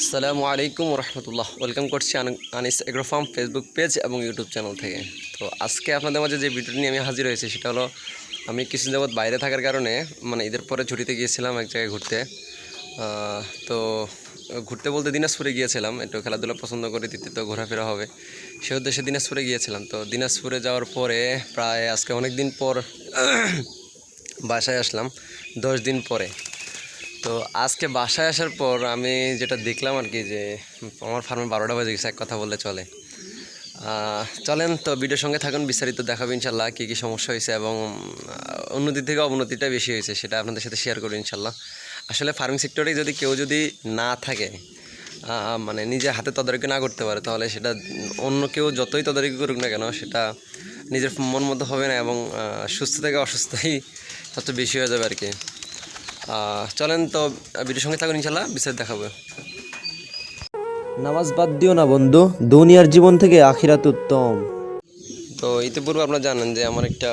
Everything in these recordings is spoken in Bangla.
আসসালামু আলাইকুম রহমতুল্লাহ। ওয়েলকাম করছি Anis agro farm Facebook page এবং ইউটিউব চ্যানেল থেকে। তো আজকে আপনাদের মাঝে যে ভিডিওটি নিয়ে আমি হাজির হয়েছি সেটা হলো, আমি কিছু যাবৎ বাইরে থাকার কারণে মানে ঈদের পরে ছুটিতে গিয়েছিলাম এক জায়গায় ঘুরতে। তো ঘুরতে বলতে দিনাজপুরে গিয়েছিলাম, একটু খেলাধুলা পছন্দ করি, দ্বিতীয়ত ঘোরাফেরা হবে সে উদ্দেশ্যে দিনাজপুরে গিয়েছিলাম। তো দিনাজপুরে যাওয়ার পরে প্রায় আজকে অনেক দিন পর বাসায় আসলাম, 10 দিন পরে। তো আজকে বাসায় আসার পর আমি যেটা দেখলাম আর কি, যে আমার ফার্মে 12টা বাজে গেছে, এক কথা বললে চলে। চলেন তো ভিডিওর সঙ্গে থাকুন, বিস্তারিত দেখাবো ইনশাল্লাহ কী কী সমস্যা হয়েছে এবং উন্নতি থেকে অবনতিটা বেশি হয়েছে সেটা আপনাদের সাথে শেয়ার করবো ইনশাল্লাহ। আসলে ফার্মিং সেক্টরে যদি কেউ যদি না থাকে, মানে নিজে হাতে তদারকি না করতে পারে, তাহলে সেটা অন্য কেউ যতই তদারকি করুক না কেন সেটা নিজের মন মতো হবে না এবং সুস্থ থেকে অসুস্থই সবচেয়ে বেশি হয়ে যাবে আর কি। চলেন তো ভিডিওর সঙ্গে থাকুন ইনশাল্লাহ, বিস্তারিত দেখাবো। নামাজ বাদ দিও না বন্ধু, দুনিয়ার জীবন থেকে আখিরাত উত্তম। তো ইতিপূর্বে আপনারা জানেন যে আমার একটা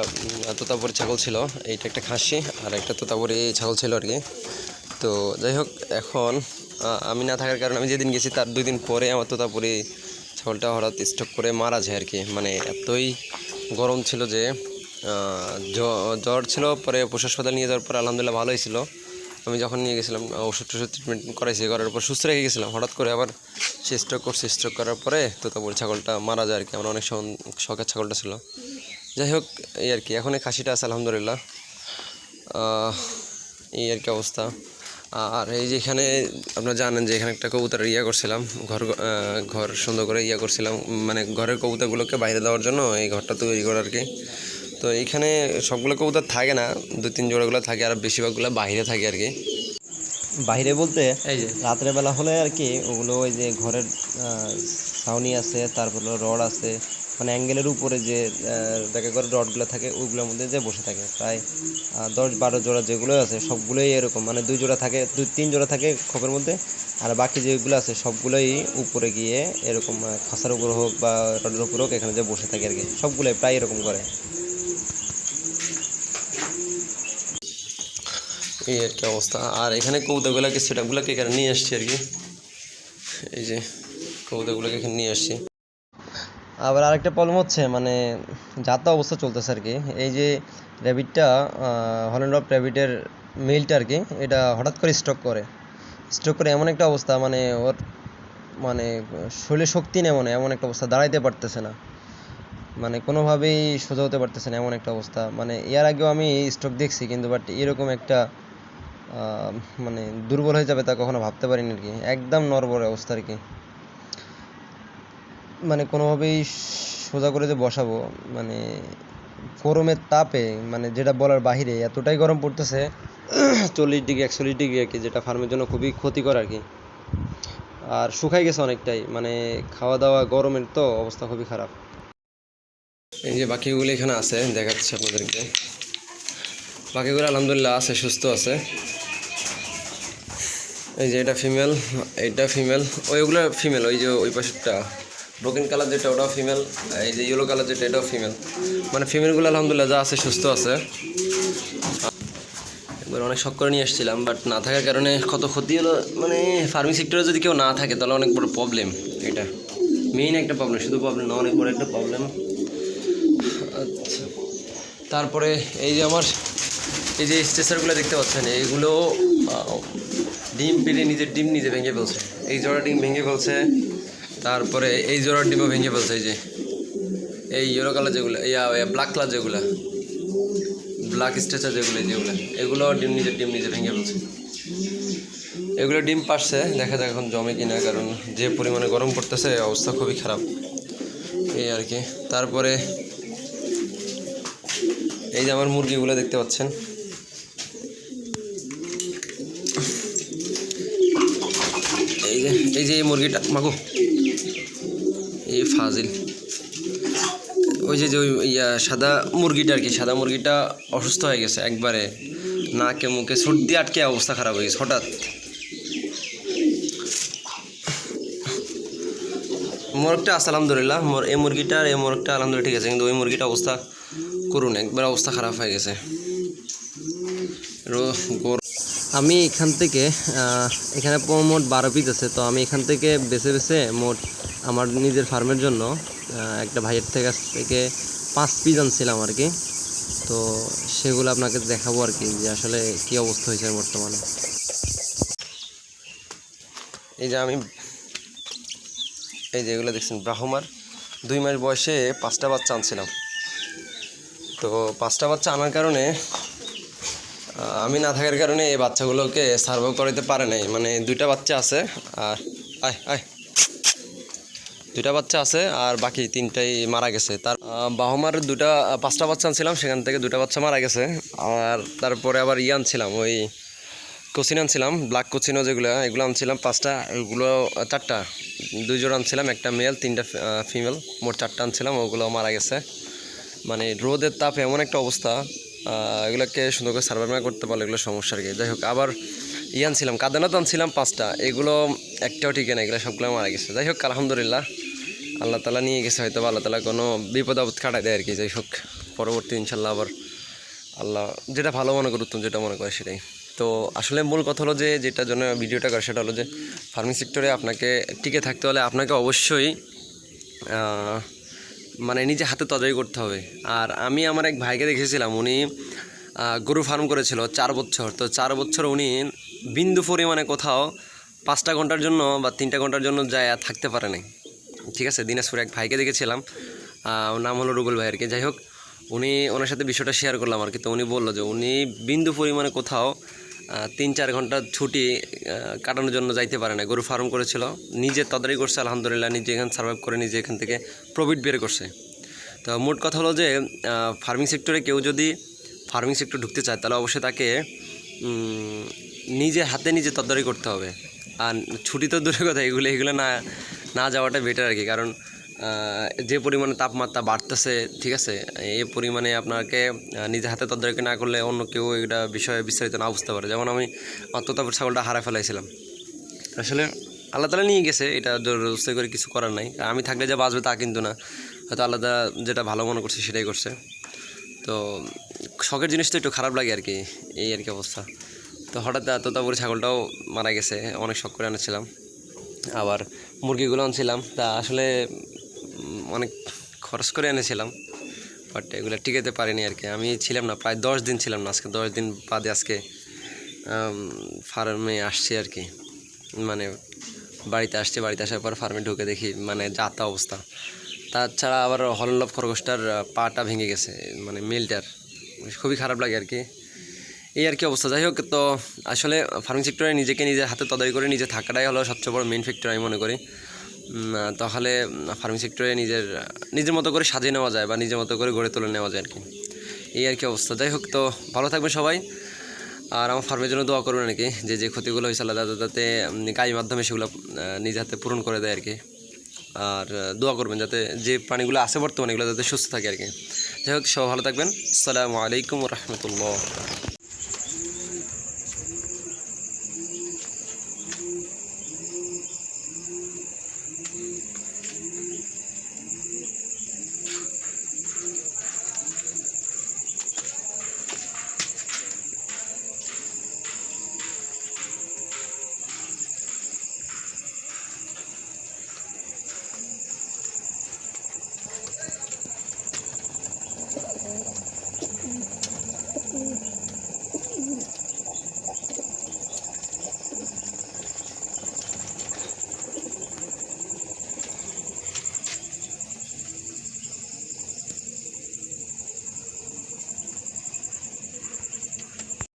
তোতাপুরি ছাগল ছিল, এইটা একটা খাসি আর একটা তোতাপুরি ছাগল ছিল আর কি। তো যাই হোক, এখন আমি না থাকার কারণে, আমি যেদিন গেছি তার 2 দিন পরে আমার তোতাপুরি ছাগলটা হঠাৎ স্ট্রোক করে মারা যায় আর কি। মানে এতই গরম ছিল যে জ্বর ছিল, পরে পশু হাসপাতাল নিয়ে যাওয়ার পর আলহামদুলিল্লাহ ভালোই ছিল। আমি যখন নিয়ে গেছিলাম ওষুধ ট্রিটমেন্ট করাইছি, করার পর সুস্থ রেখে গেছিলাম, হঠাৎ করে আবার সে স্ট্রোক করছে। স্ট্রোক করার পরে তোতাপুরি ছাগলটা মারা যায় আর কি। আমার অনেক শখের ছাগলটা ছিল। যাই হোক, এই আর কি, এখন এই খাসিটা আছে আলহামদুলিল্লাহ। এই আর কি অবস্থা। আর এই যে এখানে আপনারা জানেন যে এখানে একটা কবুতর করছিলাম, ঘর সুন্দর করে করছিলাম, মানে ঘরের কবুতরগুলোকে বাইরে দেওয়ার জন্য এই ঘরটা তৈরি করা আর কি। তো এইখানে সবগুলো কবুতর থাকে না, 2-3 জোড়াগুলো থাকে, আর বেশিরভাগগুলো বাইরে থাকে আর কি। বাইরে বলতে এই যে রাত্রে বেলা হলে আর কি, ওগুলো ওই যে ঘরের ছাউনি আছে, তারপর রড আছে, মানে অ্যাঙ্গেলের উপরে যে দেখা করে রডগুলো থাকে ওইগুলোর মধ্যে যে বসে থাকে। প্রায় 10-12 জোড়া যেগুলো আছে সবগুলোই এরকম, মানে 2 জোড়া থাকে, 2-3 জোড়া থাকে খোপের মধ্যে, আর বাকি যেগুলো আছে সবগুলোই উপরে গিয়ে এরকম খাঁচার উপর হোক বা রডের উপর হোক এখানে যে বসে থাকে আর কি, সবগুলোই প্রায় এরকম করে। এই আর কি অবস্থা। আর এখানে কবুতরগুলোকে সেটআপগুলোকে এখানে নিয়ে আসছি আর কি। এই যে কবুতরগুলোকে এখানে নিয়ে আসছি। আবার আরেকটা প্রবলেম হচ্ছে, মানে যাতা অবস্থা চলতেছে আর কি। এই যে র্যাবিটটা, হল্যান্ড অফ র্যাবিটের মেলটা আর কি, এটা হঠাৎ করে স্ট্রোক করে এমন একটা অবস্থা, মানে ওর মানে শরীরে শক্তি নেই, এমন একটা অবস্থা, দাঁড়াইতে পারতেছে না, মানে কোনোভাবেই সোজা হতে পারতেছে না, এমন একটা অবস্থা। মানে এর আগেও আমি স্ট্রোক দেখছি, কিন্তু বাট এরকম একটা মানে দুর্বল হয়ে যাবে তা কখনো ভাবতে পারিনি আর কি। একদম নড়বড়ে অবস্থা আর কি, মানে কোনোভাবেই সোজা করে যে বসাবো, মানে গরমের তাপে, মানে যেটা বলার বাহিরে, এতটাই গরম পড়তেছে 40 ডিগ্রি 41 ডিগ্রি আর কি, যেটা ফার্মের জন্য খুবই ক্ষতিকর আর কি। আর শুকাই গেছে অনেকটাই, মানে খাওয়া দাওয়া গরমের তো অবস্থা খুবই খারাপ। এই যে বাকিগুলো এখানে আছে, দেখাচ্ছি আপনাদেরকে। বাকিগুলো আলহামদুলিল্লাহ আছে, সুস্থ আছে। এই যে এটা ফিমেল, এইটা ফিমেল, ওইগুলো ফিমেল। ওই যে ওই পাশেরটা ব্রোকেন কালার যেটা, ওটাও ফিমেল। এই যে ইয়েলো কালার যেটা, এটাও ফিমেল। মানে ফিমেলগুলো আলহামদুলিল্লাহ যা আছে সুস্থ আছে। একবার অনেক শখ করে নিয়ে এসেছিলাম, বাট না থাকার কারণে কত ক্ষতি হলো। মানে ফার্মিং সেক্টরে যদি কেউ না থাকে তাহলে অনেক বড় প্রবলেম। এটা মেইন একটা প্রবলেম, শুধু প্রবলেম না, অনেক বড় একটা প্রবলেম। আচ্ছা, তারপরে এই যে আমার এই যে স্ট্রেসারগুলো দেখতে পাচ্ছেন, এইগুলো ডিম পেড়ে নিজের ডিম নিজে ভেঙে ফেলছে। এই জোড়া ডিম ভেঙে ফেলছে, তারপরে এই জোড়ার ডিমও ভেঙে ফেলছে। এই যে এই ইয়েলো কালার যেগুলো, ব্ল্যাক কালার যেগুলো, ব্ল্যাক স্ট্রেচার যেগুলো, এগুলো নিজের ডিম নিজে ভেঙে ফেলছে। এগুলো ডিম পারছে, দেখা যাক এখন জমে কিনা, কারণ যে পরিমাণে গরম পড়তেছে অবস্থা খুবই খারাপ এই আর কি। তারপরে এই যে আমার মুরগিগুলো দেখতে পাচ্ছেন, এই যে এই মুরগিটা মাগো, এই ফাজিল, ওই যে ওই সাদা মুরগিটা আর কি, সাদা মুরগিটা অসুস্থ হয়ে গেছে একবারে, নাকে মুখে সর্দি আটকে অবস্থা খারাপ হয়ে গেছে হঠাৎ। মোরগটা আছে আলহামদুলিল্লাহ, এই মুরগিটা আর এই মোরগটা আলহামদুলিল্লাহ ঠিক আছে, কিন্তু ওই মুরগিটা অবস্থা করুন, একবার অবস্থা খারাপ হয়ে গেছে। আমি এখান থেকে এখানে মোট 12 পিস আছে, তো আমি এখান থেকে বেছে বেছে মোট আমার নিজের ফার্মের জন্য একটা ভাইয়ের কাছ থেকে 5 পিস আনছিলাম আর কি। তো সেগুলো আপনাকে দেখাবো আর কি, যে আসলে কী অবস্থা হয়েছে বর্তমানে। এই যে আমি এই যে এগুলো দেখছেন ব্রাহ্মার 2 মাস বয়সে 5টা বাচ্চা আনছিলাম। তো 5টা বাচ্চা আনার কারণে আমি না থাকার কারণে এই বাচ্চাগুলোকে সার্ভাইভ করাতে পারে নাই। মানে 2টা বাচ্চা আছে আর দুইটা বাচ্চা আছে আর বাকি 3টাই মারা গেছে। তার বাহমার 5টা বাচ্চা আনছিলাম, সেখান থেকে 2টা বাচ্চা মারা গেছে। আর তারপরে আবার আনছিলাম, ওই কোচিন আনছিলাম, ব্ল্যাক কোচিনো যেগুলো, এগুলো আনছিলাম 5টা, ওগুলো 4টা, 2 জোড়া আনছিলাম, একটা মেল 3টা ফিমেল, মোট 4টা আনছিলাম, ওগুলো মারা গেছে। মানে রোদের তাপে এমন একটা অবস্থা, এগুলোকে সুন্দর করে সার্ভাইভ না করতে পারলে এগুলো সমস্যা আর কি। যাই হোক, আবার আনছিলাম কাদানাত আনছিলাম 5টা, এগুলো একটাও ঠিক না, এগুলো সবগুলো মারা গেছে। যাই হোক, আলহামদুলিল্লাহ আল্লাহ তালা নিয়ে গেছে, হয়তো আল্লাহ তালা কোনো বিপদ আপদ কাটাই দেয় আর কি। যাই হোক, পরবর্তী ইনশাল্লাহ আবার আল্লাহ যেটা ভালো মনে করে, উত্তম যেটা মনে করে সেটাই। তো আসলে মূল কথা হলো যে যেটার জন্য ভিডিওটা করে সেটা হলো যে ফার্মিং সেক্টরে আপনাকে টিকে থাকতে হলে আপনাকে অবশ্যই মানে নিজে হাতে তদারকি করতে হবে। আর আমি আমার এক ভাইকে দেখেছিলাম, উনি গরু ফার্ম করেছিল 4 বছর। তো 4 বছর উনি বিন্দু পরিমাণে কোথাও 5টা ঘন্টার জন্য বা 3টা ঘন্টার জন্য যায় থাকতে পারে নাই, ঠিক আছে। দিনাজপুরে এক ভাইকে দেখেছিলাম, ওর নাম হলো রুবেল ভাই আর কি। যাই হোক, ওনার সাথে বিষয়টা শেয়ার করলাম আর কি। তো উনি বললো যে উনি বিন্দু পরিমাণে কোথাও 3-4 ঘন্টা ছুটি কাটানোর জন্য যাইতে পারে না। গরু ফার্ম করেছিল, নিজে তদারকি করছে, আলহামদুলিল্লাহ নিজে এখানে সার্ভাইভ করে নিজে এখান থেকে প্রফিট বের করছে। তো মোট কথা হলো যে ফার্মিং সেক্টরে কেউ যদি ফার্মিং সেক্টর ঢুকতে চায় তাহলে অবশ্যই তাকে নিজে হাতে নিজে তদারকি করতে হবে। আর ছুটি তো দূরের কথা, এগুলো না যাওয়াটা বেটার আর কি। কারণ যে পরিমাণে তাপমাত্রা বাড়তেছে, ঠিক আছে, এই পরিমাণে আপনাকে নিজে হাতে তদারকি না করলে অন্য কেউ এটা বিষয়ে বিস্তারিত না বুঝতে পারে। যেমন আমি তোতাপুর ছাগলটা হারায় ফেলাইছিলাম, আসলে আল্লাহ তালা নিয়ে গেছে, এটা জোরজবরদস্তি করে কিছু করার নাই। আমি থাকলে যে বাঁচবে তা কিন্তু না, হয়তো আল্লাহ তালা যেটা ভালো মনে করছে সেটাই করছে। তো শখের জিনিস তো একটু খারাপ লাগে আর কি, এই আর কি অবস্থা। তো হঠাৎ তোতাপুরি ছাগলটাও মারা গেছে, অনেক শখ করে আনেছিলাম। আবার মুরগিগুলো আনছিলাম, তা আসলে অনেক খরচ করে এনেছিলাম, বাট এগুলো টিকাতে পারিনি আর কি। আমি ছিলাম না, প্রায় 10 দিন ছিলাম না, আজকে 10 দিন বাদে আজকে ফার্মে আসছি আর কি। মানে বাড়িতে আসার পর ফার্মে ঢুকে দেখি মানে যাতা অবস্থা। তাছাড়া আবার হলনলভ খরগোশটার পাটা ভেঙে গেছে, মানে মেলটার, খুবই খারাপ লাগে আর কি, এই আর কি অবস্থা। যাই হোক, তো আসলে ফার্মিং সেক্টরে নিজেকে নিজের হাতে তদারকি করে নিজে থাকাটাই হলো সবচেয়ে বড় মেন ফ্যাক্টর আমি মনে করি। তাহলে ফার্মিং সেক্টরে নিজের মতো করে সাজিয়ে নেওয়া যায় বা নিজের মতো করে গড়ে তুলে নেওয়া যায় আর কি, এই আর কি অবস্থা। যাই হোক, তো ভালো থাকবেন সবাই, আর আমার ফার্মের জন্য দোয়া করবেন আর কি, যে ক্ষতিগুলো হয়েছে আল্লাহ যাতে গাড়ির মাধ্যমে সেগুলো নিজে হাতে পূরণ করে দেয় আর কি। আর দোয়া করবেন যাতে যে প্রাণীগুলো আছে বর্তমানে এগুলো যাতে সুস্থ থাকে আর কি। যাই হোক, সব ভালো থাকবেন। আসসালামু আলাইকুম রহমতুল্লাহ।